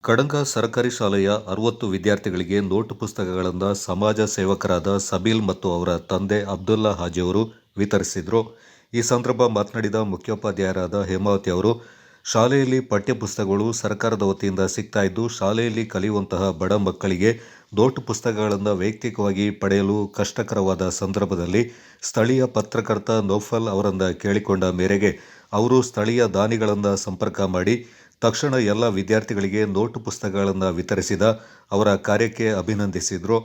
ಕಡಂಗ ಸರ್ಕಾರಿ ಶಾಲೆಯ 60 ವಿದ್ಯಾರ್ಥಿಗಳಿಗೆ ನೋಟು ಪುಸ್ತಕಗಳನ್ನು ಸಮಾಜ ಸೇವಕರಾದ ಸಬೀಲ್ ಮತ್ತು ಅವರ ತಂದೆ ಅಬ್ದುಲ್ಲಾ ಹಾಜಿಯವರು ವಿತರಿಸಿದರು. ಈ ಸಂದರ್ಭ ಮಾತನಾಡಿದ ಮುಖ್ಯೋಪಾಧ್ಯಾಯರಾದ ಹೇಮಾವತಿ ಅವರು, ಶಾಲೆಯಲ್ಲಿ ಪಠ್ಯಪುಸ್ತಕಗಳು ಸರ್ಕಾರದ ವತಿಯಿಂದ ಸಿಗ್ತಾ ಇದ್ದು, ಶಾಲೆಯಲ್ಲಿ ಕಲಿಯುವಂತಹ ಬಡ ಮಕ್ಕಳಿಗೆ ನೋಟು ಪುಸ್ತಕಗಳನ್ನು ವೈಯಕ್ತಿಕವಾಗಿ ಪಡೆಯಲು ಕಷ್ಟಕರವಾದ ಸಂದರ್ಭದಲ್ಲಿ ಸ್ಥಳೀಯ ಪತ್ರಕರ್ತ ನೌಫಲ್ ಅವರನ್ನು ಕೇಳಿಕೊಂಡ ಮೇರೆಗೆ ಅವರು ಸ್ಥಳೀಯ ದಾನಿಗಳನ್ನು ಸಂಪರ್ಕ ಮಾಡಿ ತಕ್ಷಣ ಎಲ್ಲ ವಿದ್ಯಾರ್ಥಿಗಳಿಗೆ ನೋಟು ಪುಸ್ತಕಗಳನ್ನು ವಿತರಿಸಿದ ಅವರ ಕಾರ್ಯಕ್ಕೆ ಅಭಿನಂದಿಸಿದರು.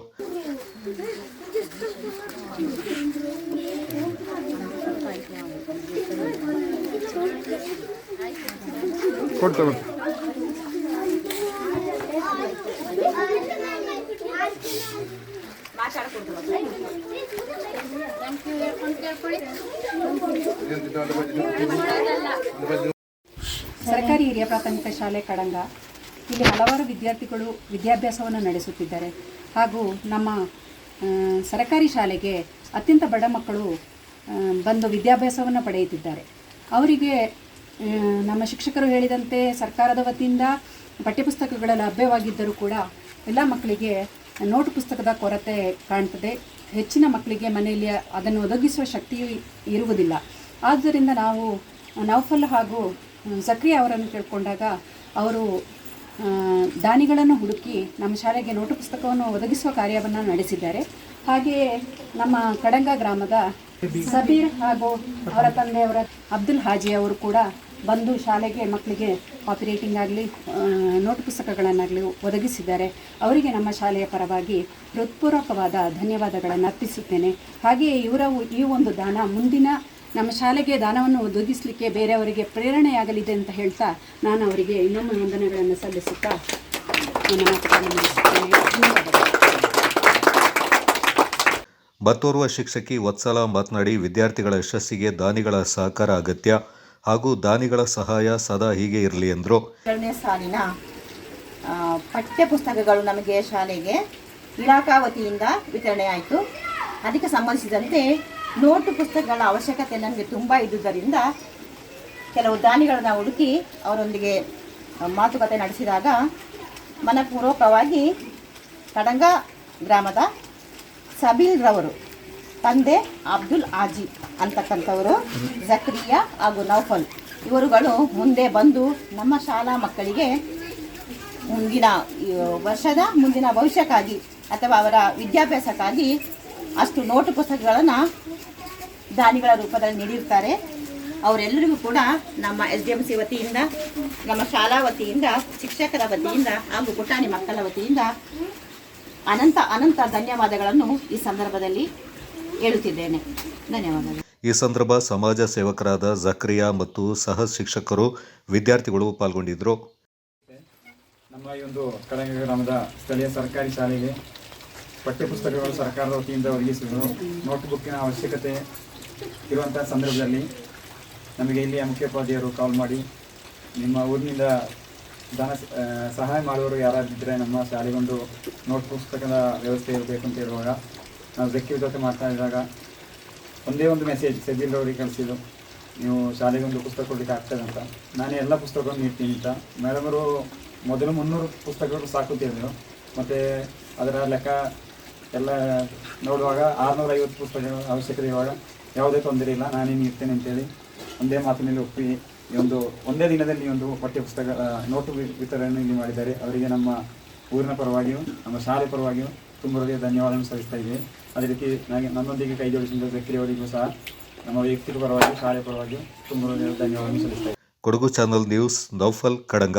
ಸರ್ಕಾರಿ ಹಿರಿಯ ಪ್ರಾಥಮಿಕ ಶಾಲೆ ಕಡಂಗ ಇಲ್ಲಿ ಹಲವಾರು ವಿದ್ಯಾರ್ಥಿಗಳು ವಿದ್ಯಾಭ್ಯಾಸವನ್ನು ನಡೆಸುತ್ತಿದ್ದಾರೆ. ಹಾಗೂ ನಮ್ಮ ಸರ್ಕಾರಿ ಶಾಲೆಗೆ ಅತ್ಯಂತ ಬಡ ಮಕ್ಕಳು ಬಂದು ವಿದ್ಯಾಭ್ಯಾಸವನ್ನು ಪಡೆಯುತ್ತಿದ್ದಾರೆ. ಅವರಿಗೆ ನಮ್ಮ ಶಿಕ್ಷಕರು ಹೇಳಿದಂತೆ ಸರ್ಕಾರದ ವತಿಯಿಂದ ಪಠ್ಯಪುಸ್ತಕಗಳ ಲಭ್ಯವಾಗಿದ್ದರೂ ಕೂಡ ಎಲ್ಲ ಮಕ್ಕಳಿಗೆ ನೋಟು ಪುಸ್ತಕದ ಕೊರತೆ ಕಾಣ್ತದೆ. ಹೆಚ್ಚಿನ ಮಕ್ಕಳಿಗೆ ಮನೆಯಲ್ಲಿ ಅದನ್ನು ಒದಗಿಸುವ ಶಕ್ತಿಯೂ ಇರುವುದಿಲ್ಲ. ಆದ್ದರಿಂದ ನಾವು ನೌಫಲ್ ಹಾಗೂ ಜಕ್ರಿಯಾ ಅವರನ್ನು ಕೇಳಿಕೊಂಡಾಗ ಅವರು ದಾನಿಗಳನ್ನು ಹುಡುಕಿ ನಮ್ಮ ಶಾಲೆಗೆ ನೋಟು ಪುಸ್ತಕವನ್ನು ಒದಗಿಸುವ ಕಾರ್ಯವನ್ನು ನಡೆಸಿದ್ದಾರೆ. ಹಾಗೆಯೇ ನಮ್ಮ ಕಡಂಗ ಗ್ರಾಮದ ಸಬೀರ್ ಹಾಗೂ ಅವರ ತಂದೆಯವರ ಅಬ್ದುಲ್ ಹಾಜಿ ಅವರು ಕೂಡ ಬಂದು ಶಾಲೆಗೆ ಮಕ್ಕಳಿಗೆ ಕಾಪಿ ರೈಟಿಂಗ್ ಆಗಲಿ ನೋಟು ಪುಸ್ತಕಗಳನ್ನಾಗಲಿ ಒದಗಿಸಿದ್ದಾರೆ. ಅವರಿಗೆ ನಮ್ಮ ಶಾಲೆಯ ಪರವಾಗಿ ಹೃತ್ಪೂರ್ವಕವಾದ ಧನ್ಯವಾದಗಳನ್ನು ಅರ್ಪಿಸುತ್ತೇನೆ. ಹಾಗೆಯೇ ಇವರ ಈ ಒಂದು ದಾನ ಮುಂದಿನ ನಮ್ಮ ಶಾಲೆಗೆ ದಾನವನ್ನು ಒದಗಿಸಲಿಕ್ಕೆ ಬೇರೆಯವರಿಗೆ ಪ್ರೇರಣೆಯಾಗಲಿದೆ ಅಂತ ಹೇಳ್ತಾ ನಾನು ಅವರಿಗೆ ಇನ್ನೊಮ್ಮೆ ವಂದನೆಗಳನ್ನು ಸಲ್ಲಿಸುತ್ತಾ ನನ್ನ ಮಾತುಗಳನ್ನು ಮುಗಿಸುತ್ತೇನೆ. ಮತ್ತೋರ್ವ ಶಿಕ್ಷಕಿ ವತ್ಸಲ ಮಾತನಾಡಿ, ವಿದ್ಯಾರ್ಥಿಗಳ ಯಶಸ್ಸಿಗೆ ದಾನಿಗಳ ಸಹಕಾರ ಅಗತ್ಯ ಹಾಗೂ ದಾನಿಗಳ ಸಹಾಯ ಸದಾ ಹೀಗೆ ಇರಲಿ ಎಂದರು. 2ನೇ ಸಾಲಿನ ಪಠ್ಯಪುಸ್ತಕಗಳು ನಮಗೆ ಶಾಲೆಗೆ ಇಲಾಖಾ ವತಿಯಿಂದ ವಿತರಣೆ ಆಯಿತು. ಅದಕ್ಕೆ ಸಂಬಂಧಿಸಿದಂತೆ ನೋಟು ಪುಸ್ತಕಗಳ ಅವಶ್ಯಕತೆ ನಮಗೆ ತುಂಬ ಇದ್ದುದರಿಂದ ಕೆಲವು ದಾನಿಗಳನ್ನ ಹುಡುಕಿ ಅವರೊಂದಿಗೆ ಮಾತುಕತೆ ನಡೆಸಿದಾಗ ಮನಪೂರ್ವಕವಾಗಿ ಕಡಂಗ ಗ್ರಾಮದ ಸಬೀಲ್ ರವರು ತಂದೆ ಅಬ್ದುಲ್ ಹಾಜಿ ಅಂತಕ್ಕಂಥವರು, ಜಕ್ರಿಯಾ ಹಾಗೂ ನೌಫಲ್ ಇವರುಗಳು ಮುಂದೆ ಬಂದು ನಮ್ಮ ಶಾಲಾ ಮಕ್ಕಳಿಗೆ ಮುಂದಿನ ವರ್ಷದ ಮುಂದಿನ ಭವಿಷ್ಯಕ್ಕಾಗಿ ಅಥವಾ ಅವರ ವಿದ್ಯಾಭ್ಯಾಸಕ್ಕಾಗಿ ಅಷ್ಟು ನೋಟು ಪುಸ್ತಕಗಳನ್ನು ದಾನಿಗಳ ರೂಪದಲ್ಲಿ ನೀಡಿರ್ತಾರೆ. ಅವರೆಲ್ಲರಿಗೂ ಕೂಡ ನಮ್ಮ SDMC ವತಿಯಿಂದ, ನಮ್ಮ ಶಾಲಾ ವತಿಯಿಂದ, ಶಿಕ್ಷಕರ ವತಿಯಿಂದ ಹಾಗೂ ಪುಟಾಣಿ ಮಕ್ಕಳ ವತಿಯಿಂದ ಅನಂತ ಧನ್ಯವಾದಗಳನ್ನು ಈ ಸಂದರ್ಭದಲ್ಲಿ ಹೇಳುತ್ತಿದ್ದೇನೆ. ಧನ್ಯವಾದಗಳು. ಈ ಸಂದರ್ಭ ಸಮಾಜ ಸೇವಕರಾದ ಜಕ್ರಿಯಾ ಮತ್ತು ಸಹ ಶಿಕ್ಷಕರು, ವಿದ್ಯಾರ್ಥಿಗಳು ಪಾಲ್ಗೊಂಡಿದ್ದರು. ನಮ್ಮ ಈ ಒಂದು ಕಡಂಗ ಗ್ರಾಮದ ಸ್ಥಳೀಯ ಸರ್ಕಾರಿ ಶಾಲೆಗೆ ಪಠ್ಯಪುಸ್ತಕಗಳು ಸರ್ಕಾರದ ವತಿಯಿಂದ ಒದಗಿಸಿದರು. ನೋಟ್ ಬುಕ್ಕಿನ ಅವಶ್ಯಕತೆ ಇರುವಂಥ ಸಂದರ್ಭದಲ್ಲಿ ನಮಗೆ ಇಲ್ಲಿಯ ಮುಖ್ಯೋಪಾಧ್ಯಾಯರು ಕಾಲ್ ಮಾಡಿ, ನಿಮ್ಮ ಊರಿನಿಂದ ಸಹಾಯ ಮಾಡುವವರು ಯಾರಾಗಿದ್ದರೆ ನಮ್ಮ ಶಾಲೆಗೊಂದು ನೋಟ್ ಪುಸ್ತಕದ ವ್ಯವಸ್ಥೆ ಇರಬೇಕು ಅಂತ ಹೇಳುವಾಗ ನಾವು ಜಕ್ಕಿಯ ಜೊತೆ ಮಾತನಾಡಿದಾಗ ಒಂದೇ ಒಂದು ಮೆಸೇಜ್ ಸಬೀಲ್ ಅವರಿಗೆ ಕಳಿಸಿದ್ದು, ನೀವು ಶಾಲೆಗೊಂದು ಪುಸ್ತಕ ಕೊಡಲಿಕ್ಕೆ ಆಗ್ತದೆ ಅಂತ. ನಾನೇ ಎಲ್ಲ ಪುಸ್ತಕಗಳನ್ನು ನೀಡ್ತೀನಿ ಅಂತ. ಮೇಡಮರು ಮೊದಲು 300 ಪುಸ್ತಕಗಳು ಸಾಕು ಅಂತ ಹೇಳಿದರು. ಮತ್ತು ಅದರ ಲೆಕ್ಕ ಎಲ್ಲ ನೋಡುವಾಗ 650 ಪುಸ್ತಕಗಳ ಅವಶ್ಯಕತೆ ಇರುವಾಗ ಯಾವುದೇ ತೊಂದರೆ ಇಲ್ಲ, ನಾನೇ ನೀಡ್ತೇನೆ ಅಂತೇಳಿ ಒಂದೇ ಮಾತಿನಲ್ಲಿ ಒಪ್ಪಿ ಒಂದೇ ದಿನದಲ್ಲಿ ಒಂದು ಪಠ್ಯಪುಸ್ತಕ ನೋಟು ವಿತರಣೆ ಇಲ್ಲಿ ಮಾಡಿದ್ದಾರೆ. ಅವರಿಗೆ ನಮ್ಮ ಊರಿನ ಪರವಾಗಿಯೂ ನಮ್ಮ ಶಾಲೆ ಪರವಾಗಿಯೂ ತುಂಬ ಧನ್ಯವಾದವನ್ನು ಸಲ್ಲಿಸ್ತಾ ಇದ್ದೇವೆ. ಅದೇ ರೀತಿ ನನ್ನೊಂದಿಗೆ ಕೈ ಜೋಡಿಸಿದ ಜಕ್ರಿಯವರಿಗೂ ಸಹ ನಮ್ಮ ವೈಯಕ್ತಿಕ ಪರವಾಗಿಯೂ ಶಾಲೆ ಪರವಾಗಿಯೂ ತುಂಬ ಧನ್ಯವಾದವನ್ನು ಸಲ್ಲಿಸ್ತಾ ಇದ್ದೇವೆ. Kodagu channel news, Naufal, Kadanga.